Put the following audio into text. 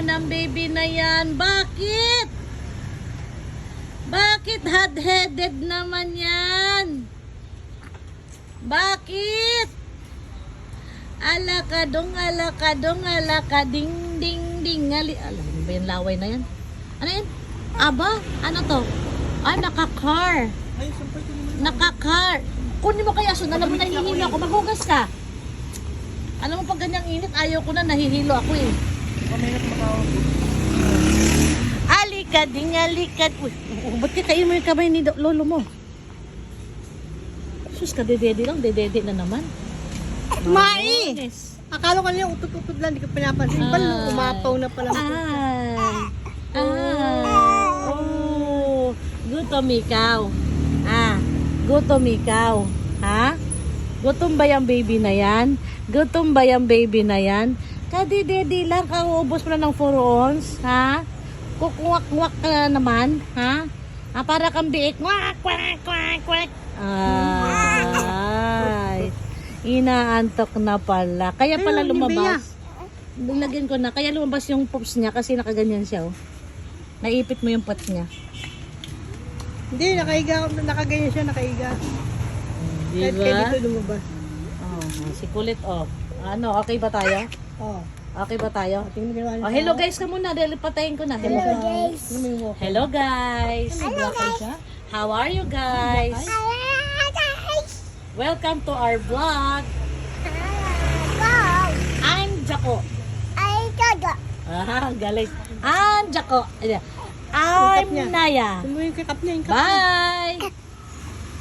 ng baby na yan? Bakit? Bakit hot-headed naman yan? Bakit? Alakadong, alakadong, alakading, ding, ding, alam mo ba yung laway na yan? Ano yan? Aba, ano to? Ah, naka-car. Naka-car. Kunin mo kaya, so alam mo nahihilo ako. Maghugas ka. Alam mo pag ganyang init, ayaw ko na, nahihilo ako eh. Alikad, ding, alikad. Uy, ba't kikain mo yung kamay ni lolo mo? Sus, kadedede lang, dedede na naman. Mai! Akala ko niya utot-utot lang, di ka pinapansin. Balo, umapaw na pala. Oh, gutom ikaw. Gutom ikaw. Ha? Gutom ba yung baby na yan? Gutom ba yung baby na yan? Kadidedi lang, kauubos mo na ng 4 ounce, ha? Kukwak-kwak ka na naman, ha? Para kang biik. Kwak, kwak, kwak, kwak. Ay, inaantok na pala. Kaya pala lumabas. Lagyan ko na. Kaya lumabas yung pops niya kasi nakaganyan siya, oh. Naipit mo yung pot niya. Hindi, nakaganyan siya, nakaiga. Kahit Diba? kaya dito lumabas. Oh, si kulit, oh. Ano, okay ba tayo? Oh. Okay ba tayo? Tingnan mo ginawa Oh, hello guys ka muna dahil patayin ko na. Hello guys. Hello guys. How are you guys? Welcome to our vlog. I'm Jaco. Galing. I'm Jaco. I'm Naya. Tingnan mo yung kakap niya, yung kakap niya. Bye.